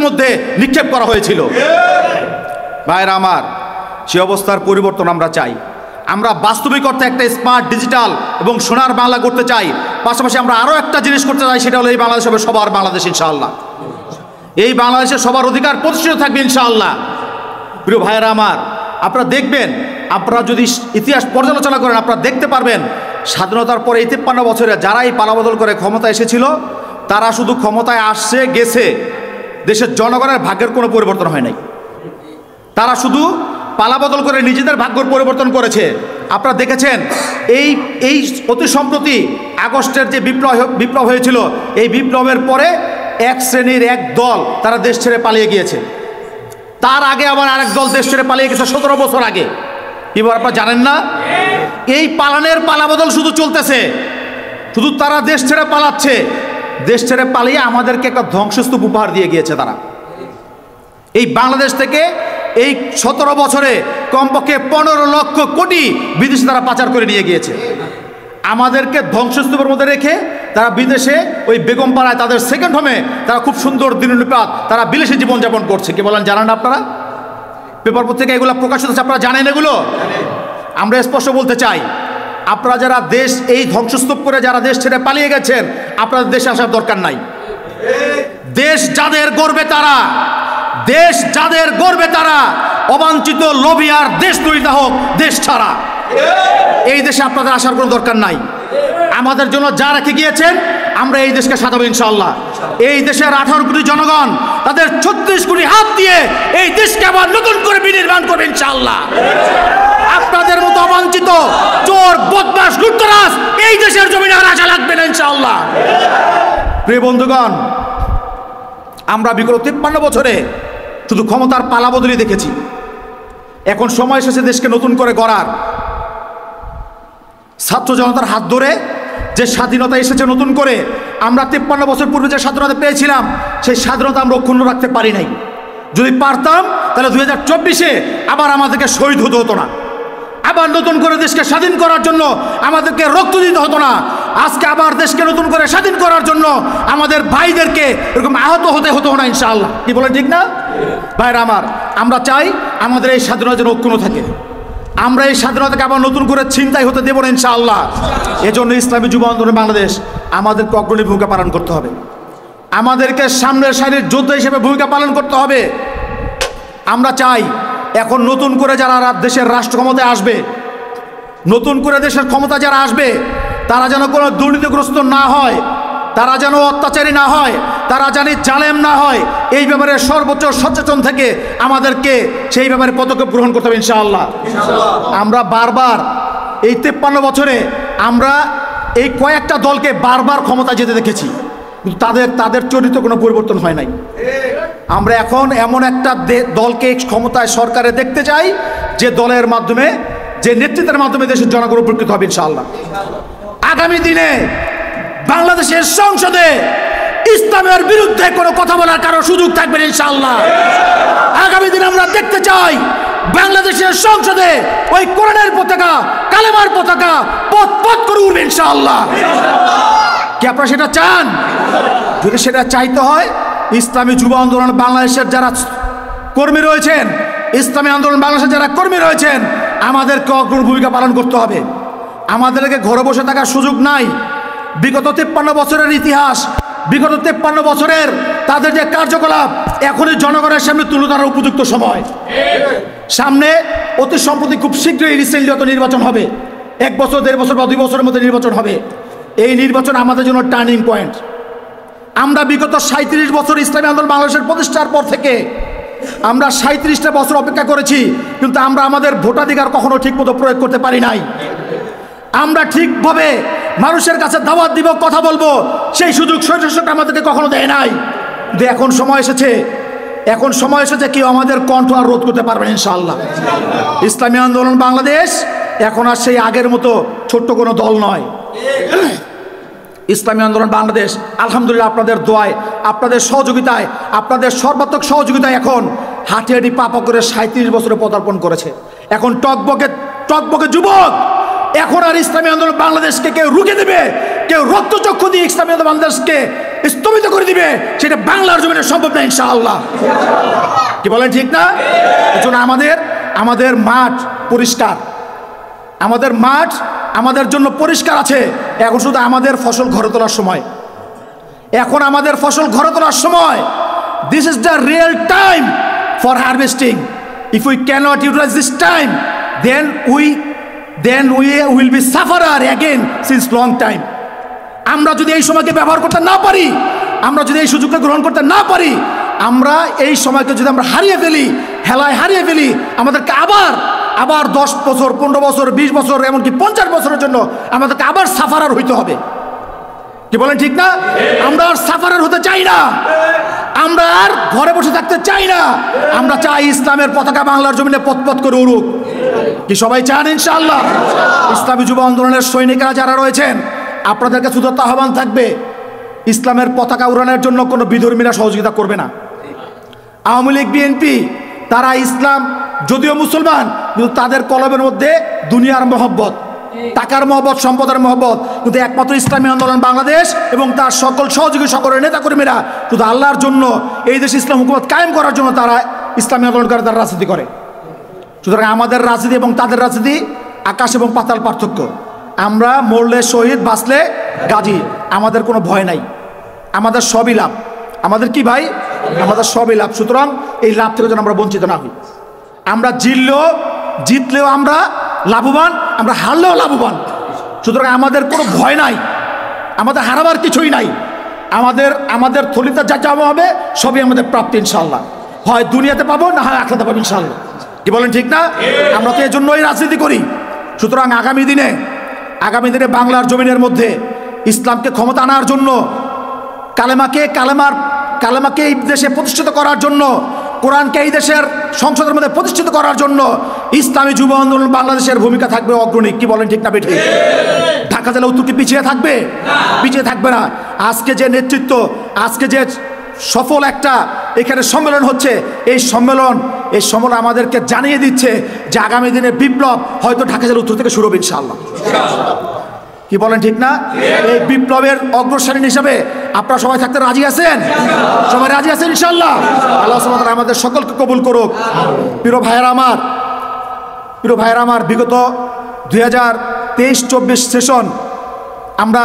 মুহূর্তের মধ্যে নিক্ষেপ করা হয়েছিল। ভাইরা আমার, সে অবস্থার পরিবর্তন আমরা চাই। আমরা বাস্তবিক অর্থে একটা স্মার্ট, ডিজিটাল এবং সোনার বাংলা করতে চাই। পাশাপাশি আমরা আরও একটা জিনিস করতে চাই, সেটা হলো এই বাংলাদেশ হবে সবার বাংলাদেশ ইনশাআল্লাহ। এই বাংলাদেশে সবার অধিকার প্রতিষ্ঠিত থাকবে ইনশাআল্লাহ। প্রিয় ভাইরা আমার, আপনারা দেখবেন, আপনারা যদি ইতিহাস পর্যালোচনা করেন আপনারা দেখতে পারবেন স্বাধীনতার পরে 53 বছরে যারা এই পালাবদল করে ক্ষমতা এসেছিল তারা শুধু ক্ষমতায় আসছে গেছে, দেশের জনগণের ভাগ্যের কোনো পরিবর্তন হয় নাই। তারা শুধু পালাবদল করে নিজেদের ভাগ্যের পরিবর্তন করেছে। আপনারা দেখেছেন এই অতি সম্প্রতি আগস্টের যে বিপ্লব হয়েছিল, এই বিপ্লবের পরে এক শ্রেণীর এক দল তারা দেশ ছেড়ে পালিয়ে গিয়েছে। তার আগে আবার আরেক দল দেশ ছেড়ে পালিয়ে গেছে 17 বছর আগে। এবার আপনারা জানেন না, এই পালানের পালাবদল শুধু চলতেছে, শুধু তারা দেশ ছেড়ে পালাচ্ছে। দেশ ছেড়ে পালিয়ে আমাদেরকে একটা ধ্বংসস্তূপ উপহার দিয়ে গিয়েছে তারা। এই বাংলাদেশ থেকে এই 17 বছরে কমপক্ষে 15 লক্ষ কোটি বিদেশে তারা পাচার করে নিয়ে গিয়েছে। আমাদেরকে ধ্বংসস্তূপের মধ্যে রেখে তারা বিদেশে ওই বেগমপাড়ায় তাদের সেকেন্ড হোমে তারা খুব সুন্দর দিননিপাত তারা বিলাসী জীবনযাপন করছে। কি বলেন, জানেন আপনারা? পেপার পত্রিকা এগুলো প্রকাশিত হচ্ছে, আপনারা জানেন এগুলো? আমরা স্পষ্ট বলতে চাই, আপনারা যারা দেশ এই ধ্বংসস্তূপ করে যারা দেশ ছেড়ে পালিয়ে গেছেন, আপনাদের দেশে আসার দরকার নাই। দেশ যাদের গর্বে তারা, দেশ যাদের গর্বে তারা অবাঞ্ছিত লোভী আর দেশ তৈরি হোক দেশ ছাড়া, এই দেশে আপনাদের আসার কোনো দরকার নাই। আমাদের জন্য যা রেখে গিয়েছেন আমরা এই দেশকে সাজাবো ইনশাআল্লাহ। এই দেশের 18 কোটি জনগণ তাদের 36 কোটি হাত দিয়ে এই দেশকে আবার নতুন করে বিনির্মাণ করবে ইনশাআল্লাহ। আপনাদের মতো অবাঞ্ছিত চোর, বদমাশ, লুটতরাজ এই দেশের জমিনে আর আশা লাগবে না ইনশাআল্লাহ। প্রিয় বন্ধুগণ, আমরা বিগত 53 বছরে শুধু ক্ষমতার পালাবদলি দেখেছি। এখন সময় এসেছে দেশকে নতুন করে গড়ার। ছাত্র জনতার হাত ধরে যে স্বাধীনতা এসেছে নতুন করে, আমরা 53 বছর পূর্বে যে স্বাধীনতা পেয়েছিলাম সেই স্বাধীনতা আমরা অক্ষুণ্ণ রাখতে পারি নাই। যদি পারতাম তাহলে 2024-এ আবার আমাদেরকে শহীদ হতে হতো না, আবার নতুন করে দেশকে স্বাধীন করার জন্য আমাদেরকে রক্ত দিতে হতো না। আজকে আবার দেশকে নতুন করে স্বাধীন করার জন্য আমাদের ভাইদেরকে এরকম আহত হতে হতো না ইনশাআল্লাহ। কি বলেন, ঠিক না ভাইরা আমার? আমরা চাই আমাদের এই স্বাধীনতা যেন অক্ষুণ্ণ থাকে। আমরা এই স্বাধীনতাকে আবার নতুন করে ছিনতাই হতে দেব না ইনশাআল্লাহ। এজন্য ইসলামী যুব আন্দোলন বাংলাদেশ আমাদেরকে অগ্রণী ভূমিকা পালন করতে হবে। আমাদেরকে সামনের সারির যোদ্ধা হিসেবে ভূমিকা পালন করতে হবে। আমরা চাই এখন নতুন করে যারা দেশের রাষ্ট্র ক্ষমতায় আসবে, নতুন করে দেশের ক্ষমতা যারা আসবে, তারা যেন কোনো দুর্নীতিগ্রস্ত না হয়, তারা যেন অত্যাচারী না হয়, তারা জানি জালেম না হয়। এই ব্যাপারে সর্বোচ্চ সচেতন থেকে আমাদেরকে সেই ব্যাপারে পদক্ষেপ গ্রহণ করতে হবে ইনশাআল্লাহ। আমরা বারবার এই 53 বছরে আমরা এই কয়েকটা দলকে বারবার ক্ষমতা যেতে দেখেছি, কিন্তু তাদের চরিত্র কোনো পরিবর্তন হয় নাই। আমরা এখন এমন একটা দলকে ক্ষমতায় সরকারে দেখতে চাই যে দলের মাধ্যমে, যে নেতৃত্বের মাধ্যমে দেশের জনগণ উপকৃত হবে ইনশাআল্লাহ। আগামী দিনে বাংলাদেশের সংসদে ইসলামের বিরুদ্ধে কোনো কথা বলার কারো সুযোগ থাকবে না ইনশাআল্লাহ। আগামী দিনে আমরা দেখতে চাই বাংলাদেশের সংসদে ওই কোরআনের পতাকা, কালেমার পতাকা পথ পথ করে উঠবে ইনশাআল্লাহ। কি আপনারা সেটা চান? যদি সেটা চাইতে হয়, ইসলামী যুব আন্দোলন বাংলাদেশের যারা কর্মী রয়েছেন, ইসলামী আন্দোলন বাংলাদেশের যারা কর্মী রয়েছেন, আমাদেরকে অগ্রণী ভূমিকা পালন করতে হবে। আমাদেরকে ঘরে বসে থাকার সুযোগ নাই। বিগত 53 বছরের ইতিহাস, বিগত 53 বছরের তাদের যে কার্যকলাপ এখনই জনগণের সামনে তুলে ধরার উপযুক্ত সময়। সামনে অতি সম্প্রতি খুব শীঘ্রই রিসেন্টলি অত নির্বাচন হবে, 1 বছর 1.5 বছর বা 2 বছরের মধ্যে নির্বাচন হবে। এই নির্বাচন আমাদের জন্য টার্নিং পয়েন্ট। আমরা বিগত 37 বছর ইসলামী আন্দোলন বাংলাদেশের প্রতিষ্ঠার পর থেকে আমরা 37টা বছর অপেক্ষা করেছি, কিন্তু আমরা আমাদের ভোটাধিকার কখনো ঠিকমতো প্রয়োগ করতে পারি নাই। আমরা ঠিকভাবে মানুষের কাছে দাওয়াত দিব, কথা বলবো, সেই সুযোগ স্বৈরশাসক আমাদেরকে কখনো দেয় নাই। কিন্তু এখন সময় এসেছে কেউ আমাদের কণ্ঠ আর রোধ করতে পারবে ইনশাআল্লাহ। ইসলামী আন্দোলন বাংলাদেশ এখন আর সেই আগের মতো ছোট্ট কোনো দল নয়। ইসলামী আন্দোলন বাংলাদেশ আলহামদুলিল্লাহ আপনাদের দোয়ায়, আপনাদের সহযোগিতায়, আপনাদের সর্বাত্মক সহযোগিতায় এখন হাঁটিয়াটি পাপা করে 37 বছরে পদার্পণ করেছে। এখন টকবকে যুবক। এখন আর ইসলামী আন্দোলন বাংলাদেশকে কেউ রুখে দেবে, কেউ রক্তচক্ষু দিয়ে ইসলামী আন্দোলন বাংলাদেশকে স্থগিত করে দিবে, সেটা বাংলার জমিনে সম্ভব না ইনশাআল্লাহ। কি বলেন ঠিক না? এজন্য আমাদের মাঠ পরিষ্কার, আমাদের মাঠ আমাদের জন্য পরিষ্কার আছে। এখন শুধু আমাদের ফসল ঘরে তোলার সময়, এখন আমাদের ফসল ঘরে তোলার সময়। This is the real time for harvesting. If we can't utilise this time, then we will be sufferer again since long time. আমরা যদি এই সময়কে ব্যবহার করতে না পারি, আমরা যদি এই সুযোগকে গ্রহণ করতে না পারি, আমরা এই সময়কে যদি আমরা হারিয়ে ফেলি, হেলায় হারিয়ে ফেলি, আমাদেরকে আবার 10 বছর, 15 বছর, 20 বছর, এমনকি 50 বছরের জন্য আমাদেরকে আবার সাফারার হইতে হবে। কি বলেন ঠিক না? আমরা আর সাফারার হতে চাই না, আমরা আর ঘরে বসে থাকতে চাই না। আমরা চাই ইসলামের পতাকা বাংলার জমিনে পথ করে উড়ুক। কি সবাই চান ইনশাআল্লাহ? ইসলামী যুব আন্দোলনের সৈনিকরা যারা রয়েছেন, আপনাদের কাছে উদাত্ত আহ্বান থাকবে, ইসলামের পতাকা উড়ানোর জন্য কোনো বিধর্মীরা সহযোগিতা করবে না। আওয়ামী লীগ, বিএনপি, তারা ইসলাম যদিও মুসলমান, কিন্তু তাদের কলমের মধ্যে দুনিয়ার মহব্বত, টাকার মহব্বত, সম্পদের মহব্বত। কিন্তু একমাত্র ইসলামী আন্দোলন বাংলাদেশ এবং তার সকল সহযোগী সকলের নেতাকর্মীরা শুধু আল্লাহর জন্য, এই দেশে ইসলাম হুকুমত কায়েম করার জন্য তারা ইসলামী আন্দোলন করে, তারা রাজনীতি করে। সুতরাং আমাদের রাজনীতি এবং তাদের রাজনীতি আকাশ এবং পাতাল পার্থক্য। আমরা মরলে শহীদ, বাঁচলে গাজী, আমাদের কোনো ভয় নাই, আমাদের সবই লাভ। আমাদের কি ভাই? আমাদের সবই লাভ। সুতরাং এই লাভ থেকে যেন আমরা বঞ্চিত না হই। আমরা জিতলেও আমরা লাভবান, আমরা হারলেও লাভবান। সুতরাং আমাদের কোনো ভয় নাই, আমাদের হারাবার কিছুই নাই। আমাদের থলিতে যা চাওয়া হবে সবই আমাদের প্রাপ্তি ইনশাআল্লাহ। হয় দুনিয়াতে পাবো, না হয় আখিরাতে পাবো ইনশাআল্লাহ। কি বলেন ঠিক না? আমরা তো এই জন্যই রাজনীতি করি। সুতরাং আগামী দিনে বাংলার জমিনের মধ্যে ইসলামকে ক্ষমতা আনার জন্য, কালেমাকে এই দেশে প্রতিষ্ঠিত করার জন্য, কোরআনকে এই দেশের সংসদের মধ্যে প্রতিষ্ঠিত করার জন্য ইসলামী যুব আন্দোলন বাংলাদেশের ভূমিকা থাকবে অগ্রণী। কি বলেন ঠিক না বেঠিক? ঢাকা জেলা উত্তর কি পিছিয়ে থাকবে? পিছিয়ে থাকবে না। আজকে যে নেতৃত্ব, আজকে যে সফল একটা এখানে সম্মেলন হচ্ছে, এই সম্মেলন আমাদেরকে জানিয়ে দিচ্ছে যে আগামী দিনে বিপ্লব হয়তো ঢাকা জেলা উত্তর থেকে শুরু হবে ইনশাআল্লাহ। কি বলেন ঠিক না? এই বিপ্লবের অগ্রসরী হিসাবে আপনারা সবাই থাকতে রাজি আছেন? সবাই রাজি আছেন ইনশাআল্লাহ? আল্লাহ সুবহানাহু ওয়া তাআলা আমাদের সকলকে কবুল করুক। প্রিয় ভাইয়েরা আমার, বিগত 2023-24 সেশন আমরা